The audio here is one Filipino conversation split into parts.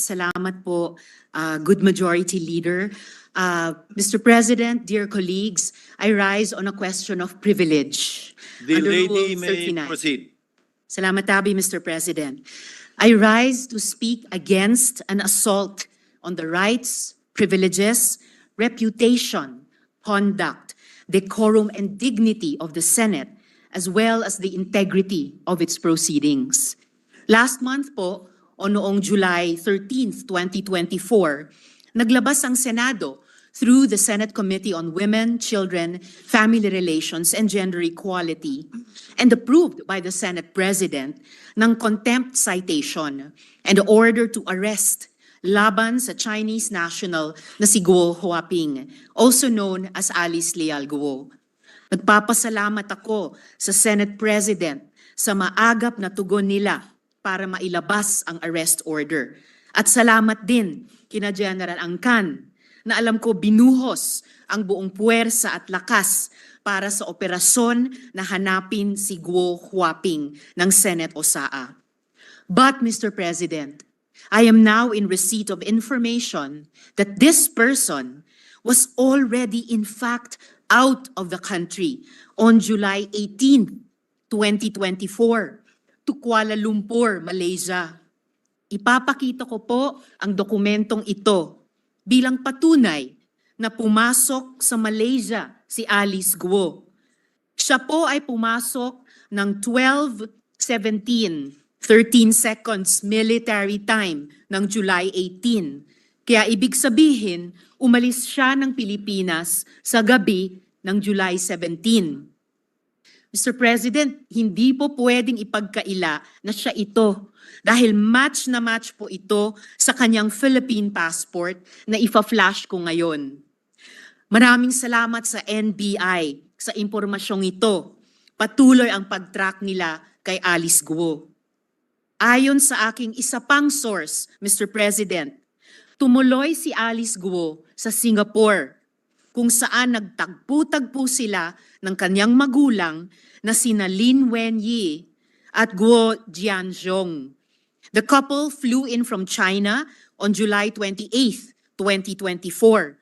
Salamat po, good majority leader. Mr. President, dear colleagues, I rise on a question of privilege. The Under lady Rule may 39. proceed. Salamat tabi, Mr. President. I rise to speak against an assault on the rights, privileges, reputation, conduct, decorum, and dignity of the Senate, as well as the integrity of its proceedings. Last month po, o noong July 13, 2024, naglabas ang Senado through the Senate Committee on Women, Children, Family Relations, and Gender Equality, and approved by the Senate President ng contempt citation and order to arrest laban sa Chinese national na si Guo Huaping, also known as Alice Leal Guo. Nagpapasalamat ako sa Senate President sa maagap na tugon nila para mailabas ang arrest order. At salamat din kina General Angkan na alam ko binuhos ang buong puwersa at lakas para sa operasyon na hanapin si Guo Huaping ng Senate OSAA. But Mr. President, I am now in receipt of information that this person was already in fact out of the country on July 18, 2024 to Kuala Lumpur, Malaysia. Ipapakita ko po ang dokumentong ito bilang patunay na pumasok sa Malaysia si Alice Guo. Siya po ay pumasok ng 12:17, 13 seconds military time ng July 18. Kaya ibig sabihin, umalis siya ng Pilipinas sa gabi ng July 17. Mr. President, hindi po pwedeng ipagkaila na siya ito dahil match na match po ito sa kanyang Philippine passport na ifa-flash ko ngayon. Maraming salamat sa NBI sa impormasyong ito. Patuloy ang pag-track nila kay Alice Guo. Ayon sa aking isa pang source, Mr. President, tumuloy si Alice Guo sa Singapore kung saan nagtagpo-tagpo sila ng kanyang magulang na sina Lin Wenyi at Guo Jianzhong. The couple flew in from China on July 28, 2024.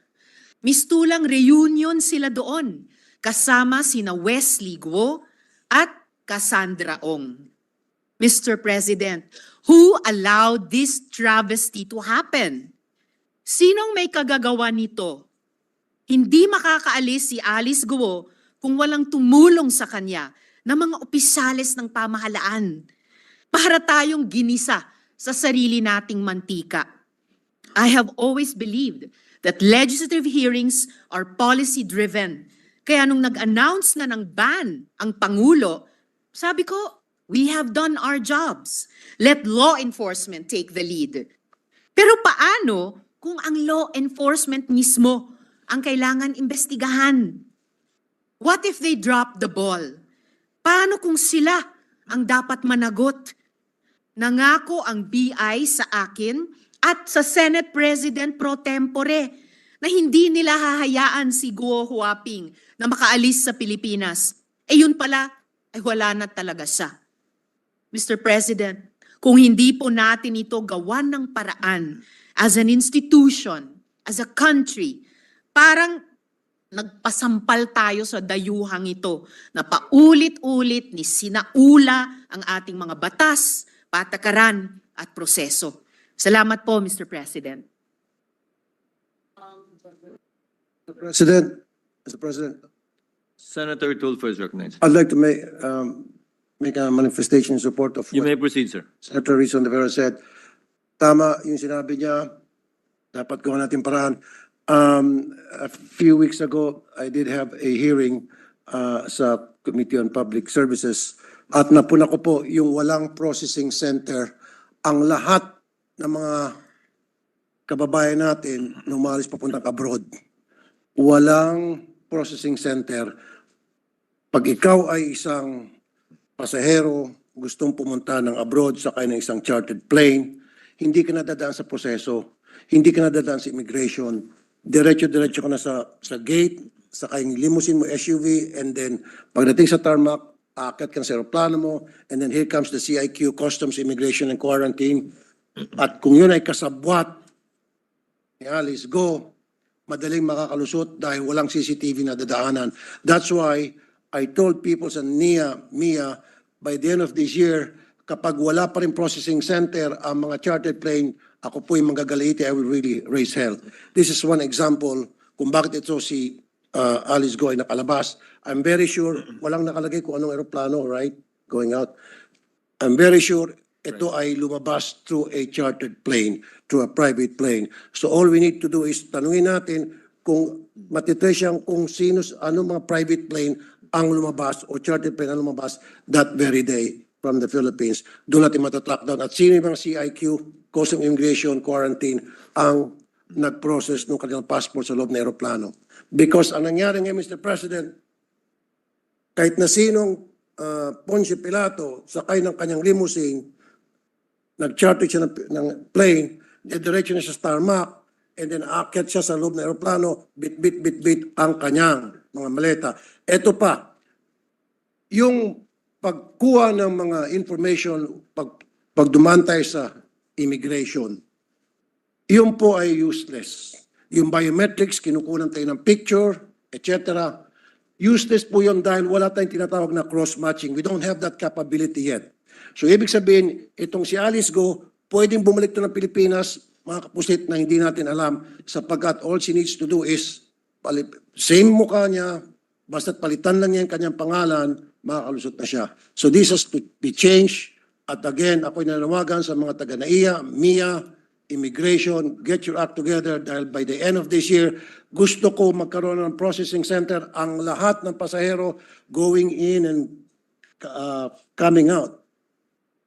Mistulang reunion sila doon kasama sina Wesley Guo at Cassandra Ong. Mr. President, who allowed this travesty to happen? Sinong may kagagawa nito? Hindi makakaalis si Alice Guo kung walang tumulong sa kanya ng mga opisyales ng pamahalaan para tayong ginisa sa sarili nating mantika. I have always believed that legislative hearings are policy-driven. Kaya nung nag-announce na ng ban ang Pangulo, sabi ko, we have done our jobs. Let law enforcement take the lead. Pero paano kung ang law enforcement mismo ang kailangan imbestigahan? What if they drop the ball? Paano kung sila ang dapat managot? Nangako ang BI sa akin at sa Senate President pro tempore na hindi nila hahayaan si Guo Huaping na makaalis sa Pilipinas. Yun pala, ay wala na talaga siya. Mr. President, kung hindi po natin ito gawan ng paraan as an institution, as a country, parang nagpasampal tayo sa dayuhang ito na paulit-ulit ni sinaula ang ating mga batas, patakaran at proseso. Salamat po, Mr. President. Mr. President, Senator Tulfo is recognized. I'd like to make a manifestation in support of You what may proceed, sir. Senator Rizon de Vera said. Tama yung sinabi niya, dapat gawa natin paraan. A few weeks ago, I did have a hearing sa Committee on Public Services at napuna ko po yung walang processing center. Ang lahat ng mga kababayan natin na umalis papuntang abroad, walang processing center. Pag ikaw ay isang pasahero, gustong pumunta ng abroad sakay ng isang chartered plane, hindi ka nadadaan sa proseso, hindi ka nadadaan sa immigration, diretso-diretso ka na sa gate, sakay ng limousine mo, SUV, and then pagdating sa tarmac, aakyat ka sa aeroplano mo, and then here comes the CIQ, Customs, Immigration, and Quarantine. At kung yun ay kasabwat ni Alice Go, madaling makakalusot dahil walang CCTV na dadaanan. That's why I told people sa Mia, by the end of this year, kapag wala pa rin processing center ang mga chartered plane, ako po yung manggagaliiti, I will really raise hell. This is one example kung bakit ito si Alice Go ay nakalabas. I'm very sure, walang nakalagay kung anong aeroplano, right? Going out. I'm very sure ito ay lumabas through a chartered plane, through a private plane. So all we need to do is tanungin natin kung matitrace siyang kung sino, ano mga private plane ang lumabas o chartered plane ang lumabas that very day from the Philippines. Doon natin matatrack down. At sino yung mga CIQ, Customs Immigration, Quarantine, ang nag-process ng kanilang passport sa loob ng aeroplano. Because ang nangyari ngayon, Mr. President, kahit na sinong Ponce Pilato sakay ng kanyang limousine, nag-charter siya ng plane, diretso na siya sa tarmac, and then aakyat siya sa loob ng aeroplano, bit ang kanyang mga maleta. Ito pa, yung pagkuha ng mga information, pag dumaan tayo sa immigration, yun po ay useless. Yung biometrics, kinukunan tayo ng picture, etc. Useless po yun dahil wala tayong tinatawag na cross-matching. We don't have that capability yet. So ibig sabihin, itong si Alice Go, pwedeng bumalik to ng Pilipinas, mga kapusit na hindi natin alam, sapagkat all she needs to do is, same mukha niya, basta't palitan lang niya yung kanyang pangalan, makakalusot na siya. So this has to be changed. At again, ako'y nanawagan sa mga taga-NAIA, MIA, Immigration, get your act together dahil by the end of this year, gusto ko magkaroon ng processing center ang lahat ng pasahero going in and coming out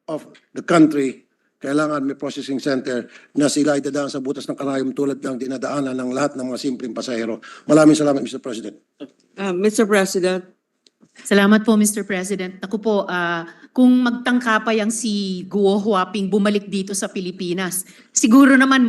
of the country. Kailangan may processing center na sila ay dadaan sa butas ng karayom tulad ng dinadaanan ng lahat ng mga simpleng pasahero. Maraming salamat, Mr. President. Mr. President, Salamat po, Mr. President. Ako po, kung magtangka pa yang si Guo Huaping bumalik dito sa Pilipinas, siguro naman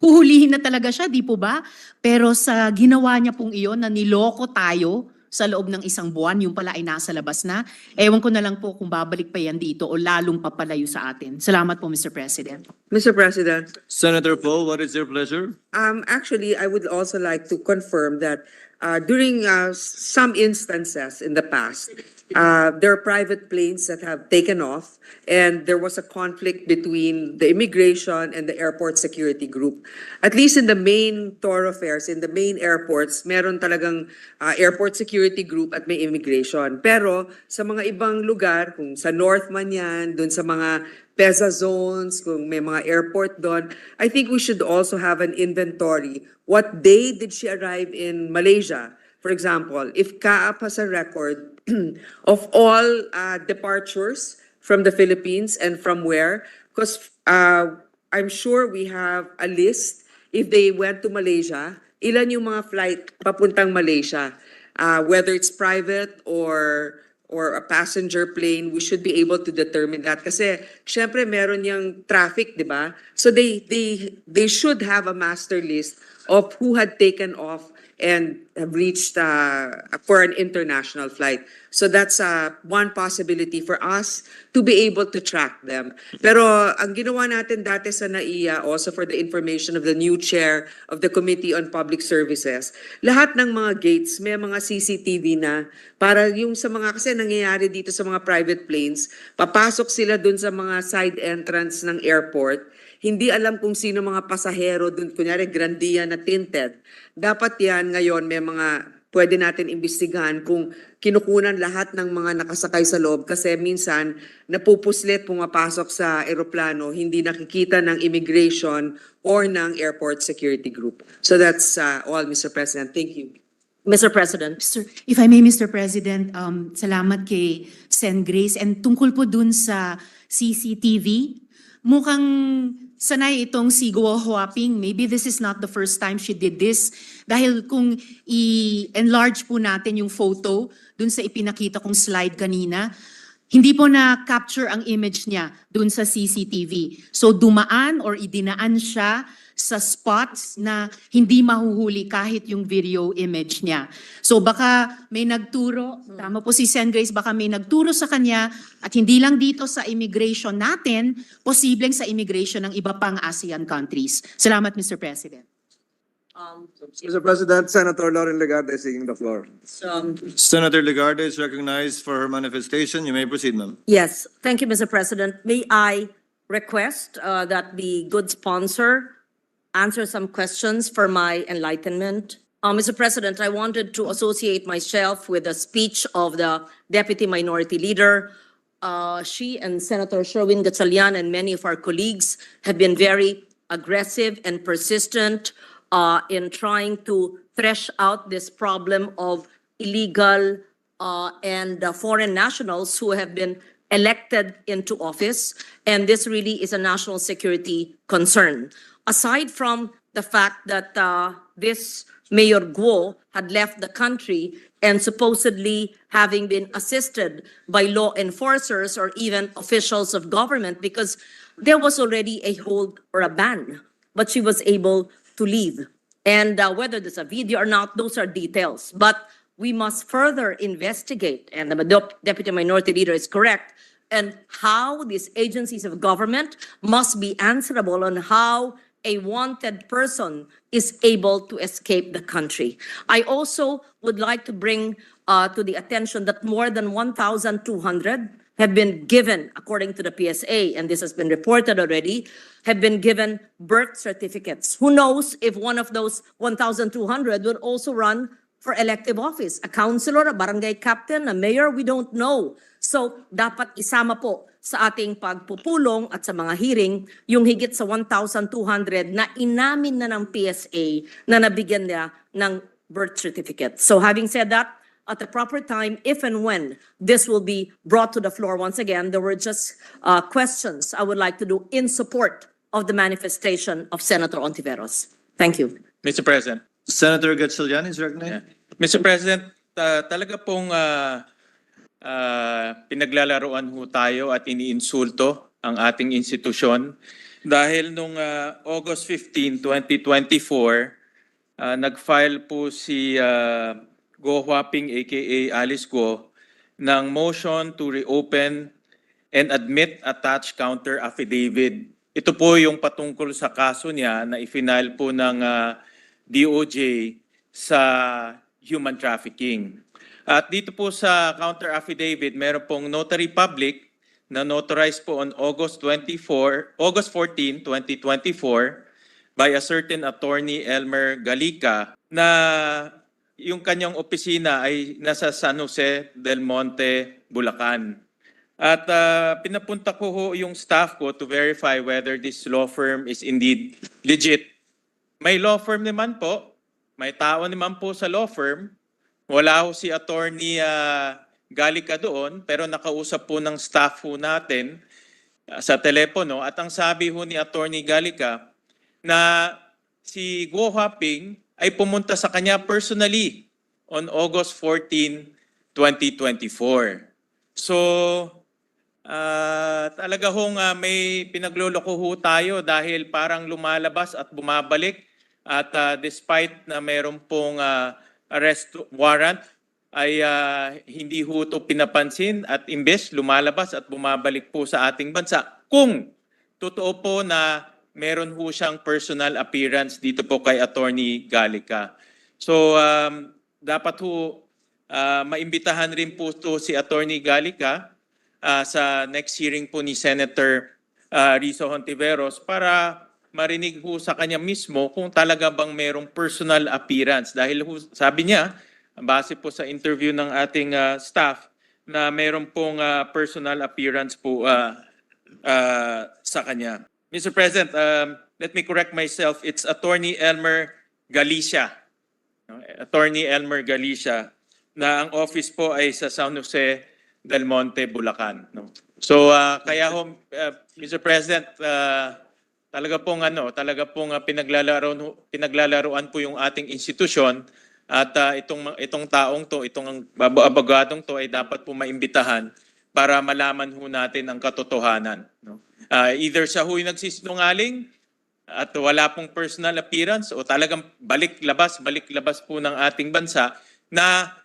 huhulihin na talaga siya, di po ba? Pero sa ginawa niya pong iyon na niloko tayo sa loob ng isang buwan, yung pala ay nasa labas na. Ewan ko na lang po kung babalik pa yan dito o lalong papalayo sa atin. Salamat po, Mr. President. Mr. President, Senator Poe, what is your pleasure? actually, I would also like to confirm that during some instances in the past, there are private planes that have taken off and there was a conflict between the immigration and the airport security group. At least in the main thoroughfares, in the main airports, meron talagang airport security group at may immigration. Pero sa mga ibang lugar, kung sa North man yan, dun sa mga PEZA zones, kung may mga airport doon, I think we should also have an inventory. What day did she arrive in Malaysia? For example, if CAAP has a record of all departures from the Philippines and from where, because I'm sure we have a list if they went to Malaysia, ilan yung mga flight papuntang Malaysia, whether it's private or a passenger plane, we should be able to determine that. Kasi, syempre, meron yung traffic, di ba? So they should have a master list of who had taken off and have reached for an international flight. So that's one possibility for us to be able to track them. Pero ang ginawa natin dati sa NAIA, also for the information of the new chair of the Committee on Public Services, lahat ng mga gates may mga CCTV na para yung sa mga, kasi nangyayari dito sa mga private planes, papasok sila dun sa mga side entrance ng airport, hindi alam kung sino mga pasahero dun, kunyari grandia na tinted. Dapat yan ngayon may mga pwede natin imbestigahan kung kinukunan lahat ng mga nakasakay sa loob kasi minsan napupuslit pumapasok sa eroplano, hindi nakikita ng immigration or ng airport security group. So that's all, Mr. President. Thank you. Mr. President. If I may, Mr. President, salamat kay Sen. Grace. And tungkol po dun sa CCTV, mukhang sanay itong si Guo Huaping. Maybe this is not the first time she did this. Dahil kung i-enlarge po natin yung photo dun sa ipinakita kong slide kanina, hindi po na-capture ang image niya dun sa CCTV. So dumaan or idinaan siya sa spots na hindi mahuhuli kahit yung video image niya. So baka may nagturo, tama po si Sen. Grace, baka may nagturo sa kanya at hindi lang dito sa immigration natin, posibleng sa immigration ng iba pang ASEAN countries. Salamat, Mr. President. Mr. President, Senator Lauren Legarda is taking the floor. Senator Legarda is recognized for her manifestation. You may proceed, ma'am. Yes, thank you, Mr. President. May I request that the good sponsor answer some questions for my enlightenment? Mr. President, I wanted to associate myself with the speech of the Deputy Minority Leader. She and Senator Sherwin Gatchalian and many of our colleagues have been very aggressive and persistent in trying to thresh out this problem of illegal and foreign nationals who have been elected into office, and this really is a national security concern. Aside from the fact that this Mayor Guo had left the country and supposedly having been assisted by law enforcers or even officials of government because there was already a hold or a ban, but she was able to leave. And whether there's a video or not, those are details. But we must further investigate, and the Deputy Minority Leader is correct, and how these agencies of government must be answerable on how a wanted person is able to escape the country. I also would like to bring to the attention that more than 1,200 have been given, according to the PSA, and this has been reported already, have been given birth certificates. Who knows if one of those 1,200 will also run for elective office? A councilor, a barangay captain, a mayor, we don't know. So, dapat isama po sa ating pagpupulong at sa mga hearing yung higit sa 1,200 na inamin na ng PSA na nabigyan niya ng birth certificate. So, having said that, at the proper time, if and when this will be brought to the floor once again, there were just questions I would like to do in support of the manifestation of Senator Ontiveros. Thank you. Mr. President. Senator Gatchalian is recognized. Mr. President, talaga pong pinaglalaroan ho tayo at iniinsulto ang ating institusyon dahil nung August 15, 2024, nag-file po si Go Huaping aka Alice Guo ng motion to reopen and admit attached counter affidavit. Ito po yung patungkol sa kaso niya na i-file po ng DOJ sa human trafficking. At dito po sa counter affidavit, meron pong notary public na notarized po on August 14, 2024 by a certain attorney Elmer Galica na yung kanyang opisina ay nasa San Jose del Monte, Bulacan. At pinapunta ko ho yung staff ko to verify whether this law firm is indeed legit. May law firm naman po, may tao naman po sa law firm. Wala ho si attorney Galica doon, pero nakausap po ng staff ho natin sa telepono. At ang sabi ho ni attorney Galica na si Guo Huaping ay pumunta sa kanya personally on August 14, 2024. So, talaga hong may pinagloloko ho tayo dahil parang lumalabas at bumabalik at despite na mayroon pong arrest warrant ay hindi ho ito pinapansin at imbes lumalabas at bumabalik po sa ating bansa kung totoo po na meron ho siyang personal appearance dito po kay Attorney Galica. So, dapat ho maimbitahan rin po to si Attorney Galica sa next hearing po ni Senator Rizzo Hontiveros para marinig ho sa kanya mismo kung talaga bang merong personal appearance. Dahil ho, sabi niya, base po sa interview ng ating staff, na meron pong personal appearance po sa kanya. Mr. President, let me correct myself. It's Attorney Elmer Galicia. Attorney Elmer Galicia na ang office po ay sa San Jose del Monte, Bulacan. So kaya ho, Mr. President, talaga pong pinaglalaroan po yung ating institusyon at itong taong to, itong abogadong to ay dapat po maimbitahan para malaman ho natin ang katotohanan. Either siya ho'y nagsisinungaling at wala pong personal appearance o talagang balik-labas po ng ating bansa na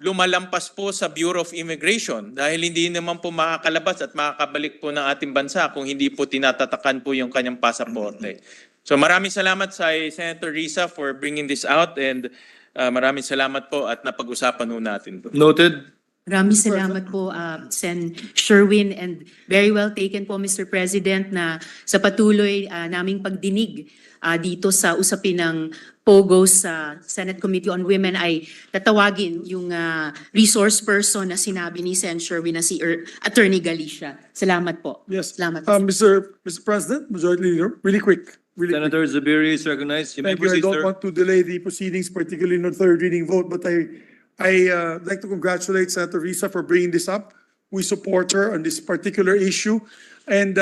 lumalampas po sa Bureau of Immigration dahil hindi naman po makakalabas at makakabalik po ng ating bansa kung hindi po tinatatakan po yung kanyang pasaporte. So maraming salamat sa Senator Risa for bringing this out and maraming salamat po at napag-usapan po natin po. Noted. Maraming salamat po, Sen. Sherwin, and very well taken po, Mr. President, na sa patuloy naming pagdinig dito sa usapin ng POGO sa Senate Committee on Women ay tatawagin yung resource person na sinabi ni Sen. Sherwin na si Attorney Galicia. Salamat po. Yes. Salamat po. Mr. President, Majority Leader, really quick. Senator Zubiri is recognized. You may Thank you. I proceed, don't sir. want to delay the proceedings, particularly in the third reading vote, but I'd like to congratulate Senator Risa for bringing this up. We support her on this particular issue. And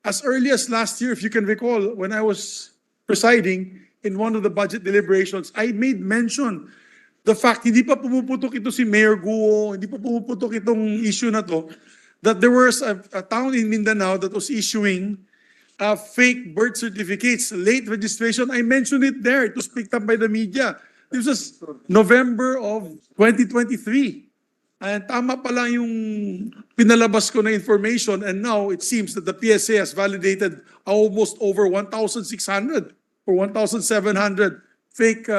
as early as last year, if you can recall, when I was presiding in one of the budget deliberations, I made mention the fact, hindi pa pumuputok ito si Mayor Guo, hindi pa pumuputok itong issue na to, that there was a town in Mindanao that was issuing fake birth certificates, late registration. I mentioned it there. It was picked up by the media. This was November of 2023. And tama pa lang yung pinalabas ko na information, and now it seems that the PSA has validated almost over 1,600 or 1,700 fake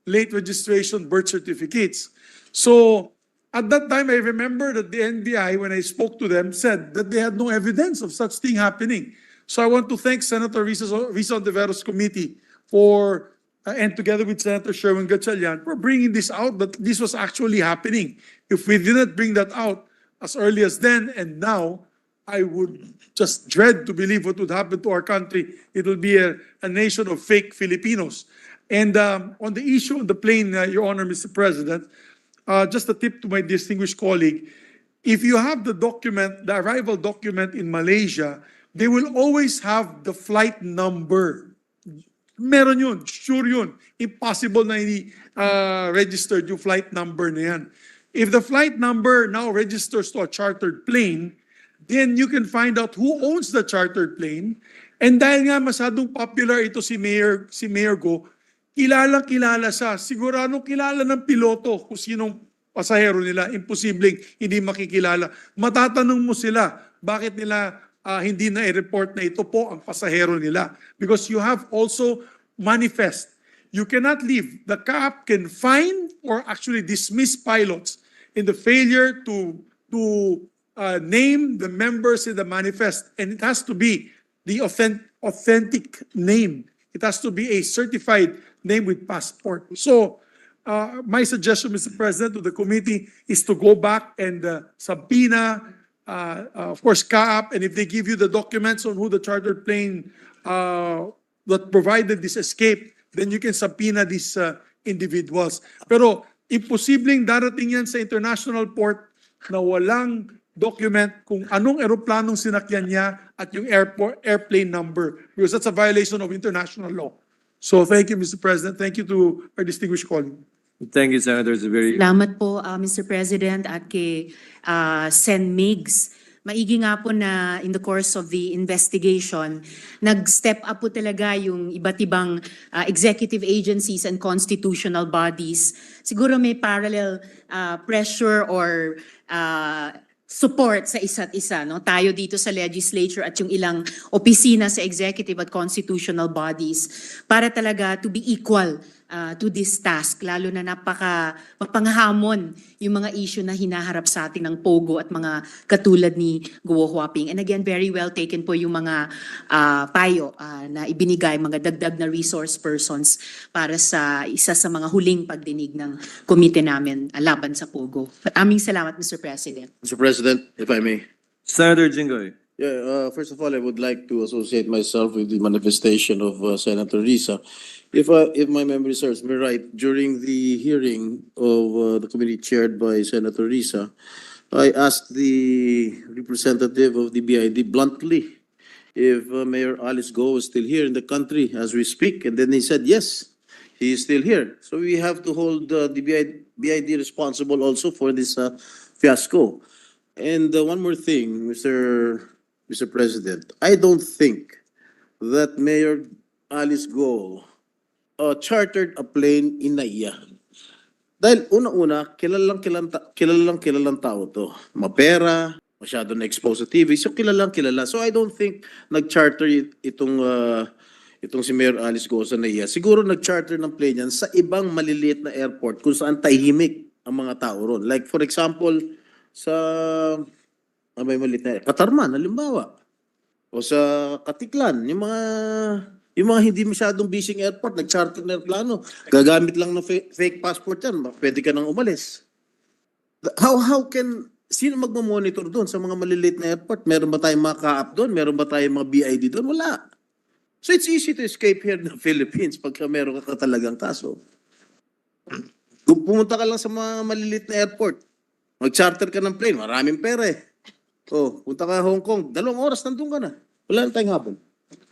late registration birth certificates. So at that time, I remember that the NBI, when I spoke to them, said that they had no evidence of such thing happening. So I want to thank Senator Risa Ontiveros Committee for, and together with Senator Sherwin Gatchalian, for bringing this out, that this was actually happening. If we didn't bring that out as early as then and now, I would just dread to believe what would happen to our country. It will be a nation of fake Filipinos. And on the issue of the plane, Your Honor, Mr. President, just a tip to my distinguished colleague, if you have the document, the arrival document in Malaysia, they will always have the flight number. Meron yun, sure yun. Impossible na hindi registered yung flight number na yan. If the flight number now registers to a chartered plane, then you can find out who owns the chartered plane. And dahil nga masyadong popular ito si Mayor Go, kilala siya. Siguradong kilala ng piloto kung sinong pasahero nila. Imposibleng hindi makikilala. Matatanong mo sila, bakit nila hindi na i-report na ito po ang pasahero nila? Because you have also manifest. You cannot leave. The CAAP can fine or actually dismiss pilots in the failure to name the members in the manifest. And it has to be the authentic name. It has to be a certified name with passport. So my suggestion, Mr. President, to the committee is to go back and subpoena, of course, CAAP, and if they give you the documents on who the chartered plane that provided this escape, then you can subpoena these individuals. Pero imposibleng darating yan sa international port na walang document kung anong eroplanong sinakyan niya at yung airplane number, because that's a violation of international law. So thank you, Mr. President. Thank you to our distinguished colleague. Thank you, Senator Zubiri. Salamat po, Mr. President, at kay Sen. Migs. Maigi nga po na in the course of the investigation, nag-step up po talaga yung iba't ibang executive agencies and constitutional bodies. Siguro may parallel pressure or support sa isa't isa, no? Tayo dito sa legislature at yung ilang opisina sa executive at constitutional bodies para talaga to be equal to this task, lalo na mapanghamon yung mga issue na hinaharap sa atin ng POGO at mga katulad ni Guo Huaping. And again, very well taken po yung mga payo na ibinigay, mga dagdag na resource persons para sa isa sa mga huling pagdinig ng komite namin laban sa POGO. Aming salamat, Mr. President. Mr. President, if I may. Senator Jinggoy. Yeah, first of all, I would like to associate myself with the manifestation of Senator Risa. If my memory serves me right, during the hearing of the committee chaired by Senator Risa, I asked the representative of the BID bluntly if Mayor Alice Go is still here in the country as we speak, and then he said yes, he is still here. So we have to hold the BID responsible also for this fiasco. And one more thing, Mr. President, I don't think that Mayor Alice Go chartered a plane in NAIA. Dahil una-una, kilalang tao to. Mapera, masyado na-expose sa TV, so kilala. So I don't think nag-charter itong si Mayor Alice Go sa NAIA. Siguro nag-charter ng plane yan sa ibang maliliit na airport kung saan tahimik ang mga tao ron. Like for example, sa may maliit na Katarman, halimbawa. O sa Katiklan, yung mga hindi masyadong busy airport, nag-charter na aeroplano. Gagamit lang ng fake passport yan, pwede ka nang umalis. Sino magmamonitor doon sa mga maliliit na airport? Meron ba tayong mga ka-up doon? Meron ba tayong mga BID doon? Wala. So it's easy to escape here in the Philippines pagka meron ka talagang kaso. Kung pumunta ka lang sa mga maliliit na airport, mag-charter ka ng plane, maraming pera eh. Punta ka Hong Kong, 2 oras nandun ka na. Wala na tayong hapon.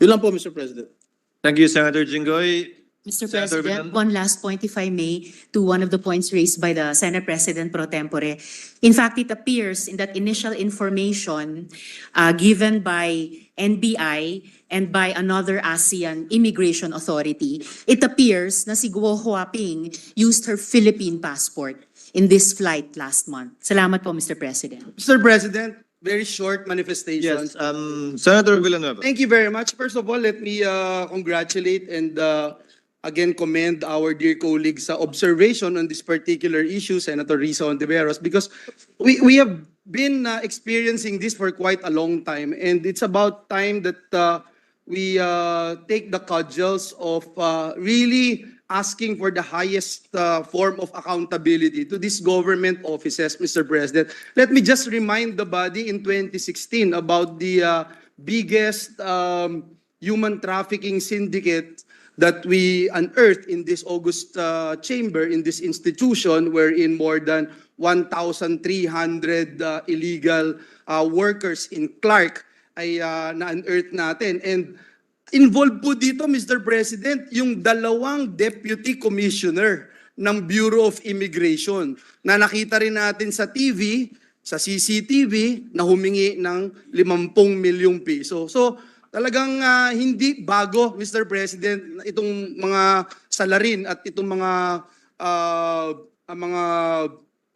Yun lang po, Mr. President. Thank you, Senator Jinggoy. Mr. Senator President, Bidon. one last point, if I may, to one of the points raised by the Senate President pro tempore. In fact, it appears in that initial information given by NBI and by another ASEAN immigration authority, it appears na si Guo Huaping used her Philippine passport in this flight last month. Salamat po, Mr. President. Mr. President, very short manifestation. Yes, Senator Villanueva. Thank you very much. First of all, let me congratulate and again commend our dear colleagues sa observation on this particular issue, Senator Risa Hontiveros, because we have been experiencing this for quite a long time, and it's about time that we take the cudgels of really asking for the highest form of accountability to these government offices, Mr. President. Let me just remind the body in 2016 about the biggest human trafficking syndicate that we unearthed in this August chamber, in this institution, wherein more than 1,300 illegal workers in Clark ay na-unearth natin. And involved po dito, Mr. President, yung 2 deputy commissioner ng Bureau of Immigration na nakita rin natin sa TV, sa CCTV, na humingi ng 50 milyong piso. So talagang hindi bago, Mr. President, itong mga salarin at itong mga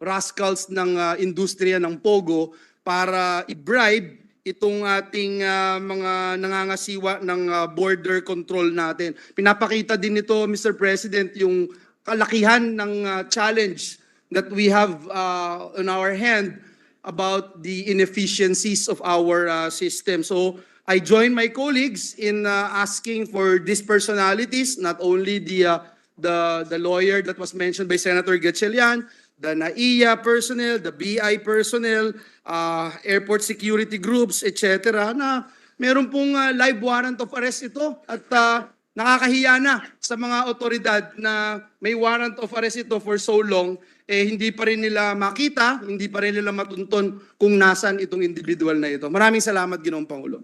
rascals ng industriya ng Pogo para i-bribe itong ating mga nangangasiwa ng border control natin. Pinapakita din ito, Mr. President, yung kalakihan ng challenge that we have on our hand about the inefficiencies of our system. So I join my colleagues in asking for these personalities, not only the lawyer that was mentioned by Senator Gatchalian, the NAIA personnel, the BI personnel, airport security groups, etc. na meron pong live warrant of arrest ito at nakakahiya na sa mga otoridad na may warrant of arrest ito for so long, hindi pa rin nila makita, hindi pa rin nila matunton kung nasan itong individual na ito. Maraming salamat, Ginoong Pangulo.